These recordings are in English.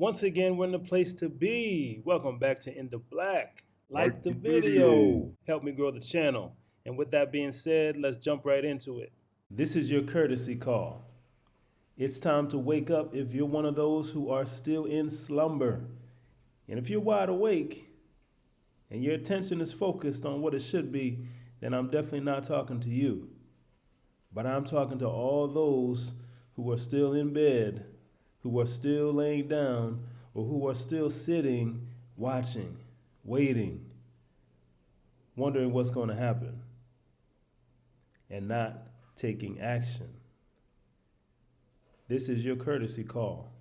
Once again, we're in the place to be. Welcome back to In the Black. Like Like the the video. video. Help me grow the channel. And with that being said, let's jump right into it. This is your courtesy call. It's time to wake up if you're one of those who are still in slumber. And if you're wide awake and your attention is focused on what it should be, then I'm definitely not talking to you. But I'm talking to all those who are still in bed, who are still laying down, or who are still sitting, watching, waiting, wondering what's going to happen, and not taking action. This is your courtesy call.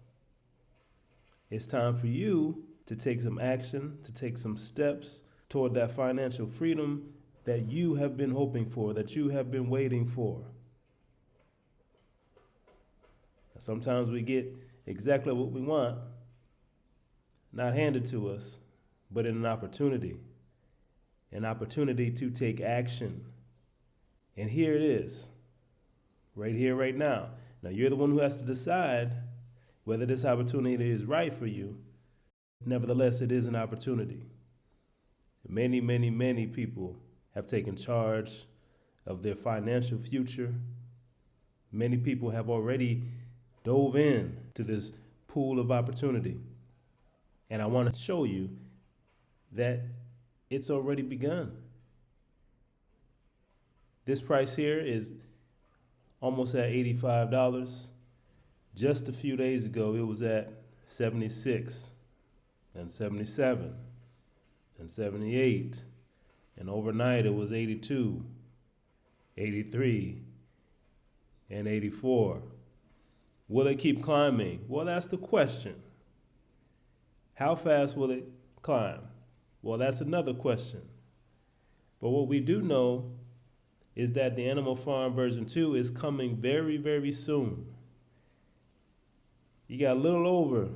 It's time for you to take some action, to take some steps toward that financial freedom that you have been hoping for, that you have been waiting for. Sometimes we get exactly what we want, not handed to us, but in an opportunity to take action. And here it is, right here, right now. Now, you're the one who has to decide whether this opportunity is right for you. Nevertheless, it is an opportunity. Many, many, many people have taken charge of their financial future. Many people have already dove in to this pool of opportunity. And I want to show you that it's already begun. This price here is almost at $85. Just a few days ago, it was at 76 and 77 and 78. And overnight, it was 82, 83, and 84. Will it keep climbing? Well, that's the question. How fast will it climb? Well, that's another question. But what we do know is that the Animal Farm version 2 is coming very, very soon. You got a little over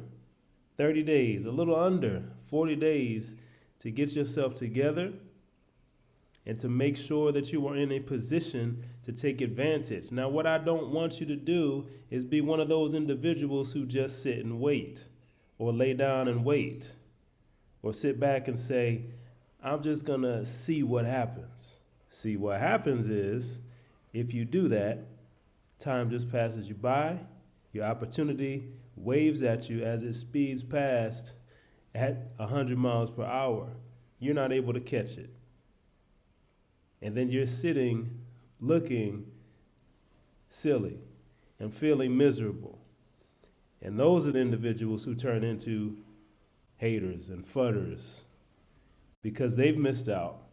30 days, a little under 40 days to get yourself together and to make sure that you are in a position to take advantage. Now, what I don't want you to do is be one of those individuals who just sit and wait, or lay down and wait, or sit back and say, I'm just gonna see what happens. See, what happens is, if you do that, time just passes you by, your opportunity waves at you as it speeds past at 100 miles per hour. You're not able to catch it. And then you're sitting, looking silly and feeling miserable. And those are the individuals who turn into haters and fudders because they've missed out.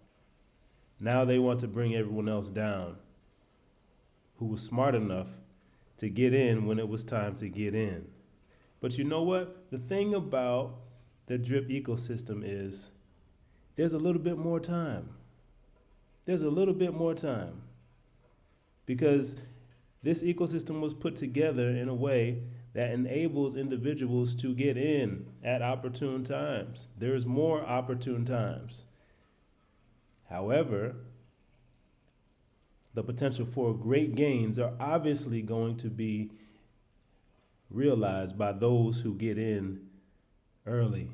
Now they want to bring everyone else down who was smart enough to get in when it was time to get in. But you know what? The thing about the drip ecosystem is there's a little bit more time. There's a little bit more time because this ecosystem was put together in a way that enables individuals to get in at opportune times. There's more opportune times. However, the potential for great gains are obviously going to be realized by those who get in early.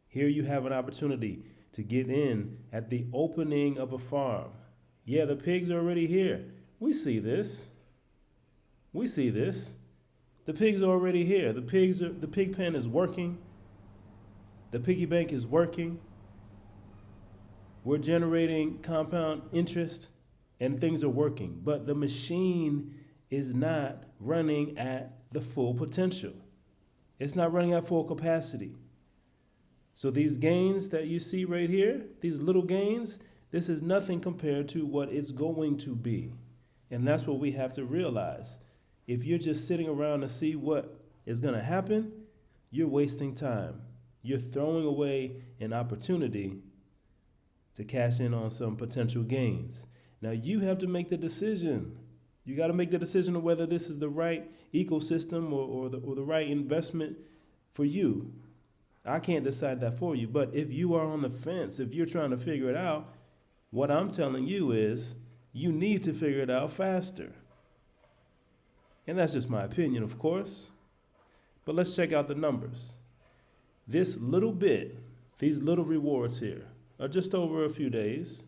Here you have an opportunity to get in at the opening of a farm. Yeah, the pigs are already here. We see this. We see this. The pigs are already here. The pig pen is working. The piggy bank is working. We're generating compound interest and things are working, but the machine is not running at the full potential. It's not running at full capacity. So these gains that you see right here, these little gains, this is nothing compared to what it's going to be. And that's what we have to realize. If you're just sitting around to see what is going to happen, you're wasting time. You're throwing away an opportunity to cash in on some potential gains. Now you have to make the decision. You got to make the decision of whether this is the right ecosystem or the right investment for you. I can't decide that for you, but if you are on the fence, if you're trying to figure it out, what I'm telling you is you need to figure it out faster. And that's just my opinion, of course. But let's check out the numbers. This little bit, these little rewards here, are just over a few days.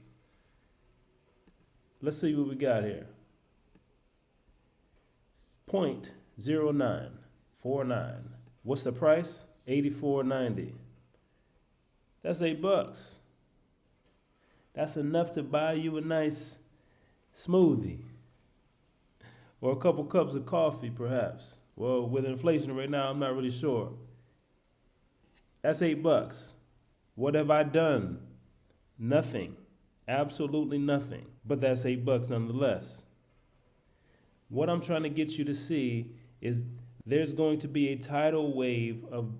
Let's see what we got here. 0.0949. What's the price? $84.90. That's $8. That's enough to buy you a nice smoothie or a couple cups of coffee, perhaps. Well, with inflation right now, I'm not really sure. That's $8. What have I done? Nothing. Absolutely nothing. But that's $8 nonetheless. What I'm trying to get you to see is there's going to be a tidal wave of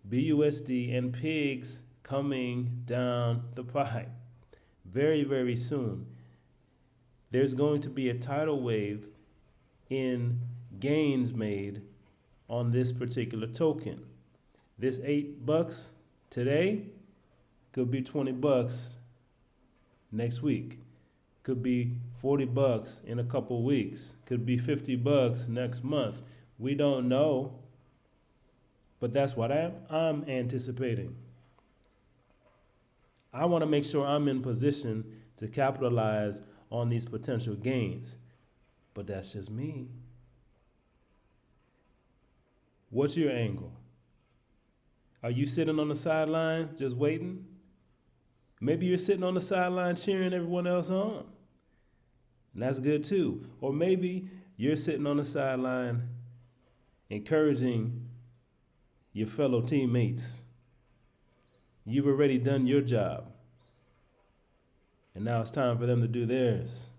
BUSD and pigs coming down the pipe very, very soon. There's going to be a tidal wave in gains made on this particular token. This $8 today could be $20 next week. Could be $40 in a couple weeks. Could be $50 next month. We don't know, but that's what I'm anticipating. I want to make sure I'm in position to capitalize on these potential gains, but that's just me. What's your angle? Are you sitting on the sideline just waiting? Maybe you're sitting on the sideline cheering everyone else on. And that's good too. Or maybe you're sitting on the sideline encouraging your fellow teammates. You've already done your job. And now it's time for them to do theirs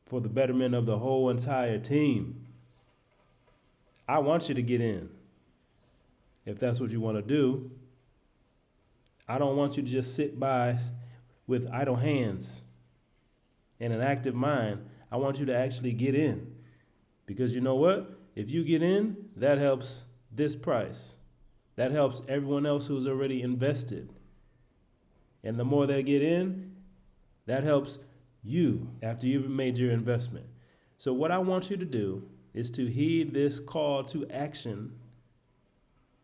for the betterment of the whole entire team. I want you to get in if that's what you want to do. I don't want you to just sit by with idle hands and an active mind. I want you to actually get in. Because you know what? If you get in, that helps this price. That helps everyone else who's already invested. And the more they get in, that helps you after you've made your investment. So what I want you to do is to heed this call to action.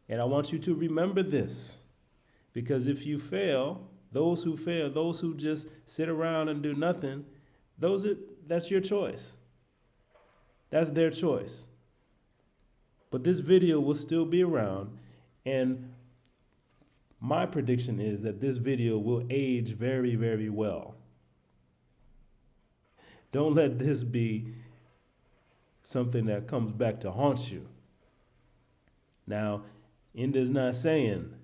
And I want you to remember this. Because if you fail, those who just sit around and do nothing, that's your choice. That's their choice. But this video will still be around, and my prediction is that this video will age very, very well. Don't let this be something that comes back to haunt you. Now, Inda's not saying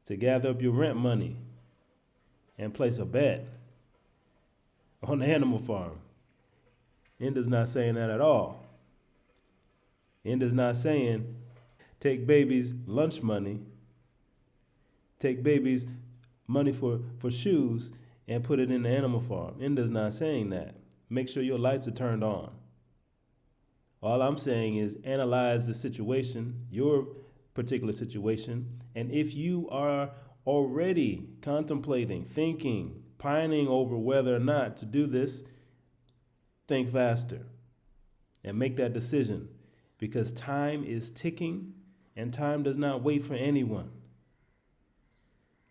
to gather up your rent money and place a bet on the animal farm. Inda's not saying that at all. Inda's not saying take baby's lunch money, take baby's money for shoes and put it in the animal farm. Inda's not saying that. Make sure your lights are turned on. All I'm saying is analyze the situation, your particular situation, and if you are already contemplating, thinking, pining over whether or not to do this, think faster and make that decision, because time is ticking and time does not wait for anyone.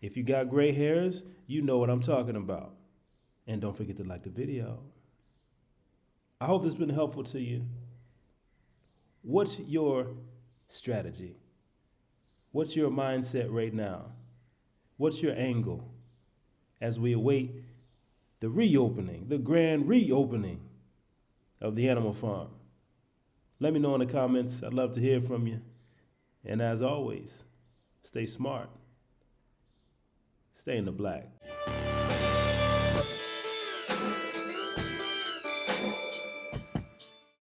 If you got gray hairs, you know what I'm talking about. And don't forget to like the video. I hope this has been helpful to you. What's your strategy? What's your mindset right now? What's your angle as we await the reopening, the grand reopening of the animal farm? Let me know in the comments. I'd love to hear from you. And as always, stay smart. Stay in the black.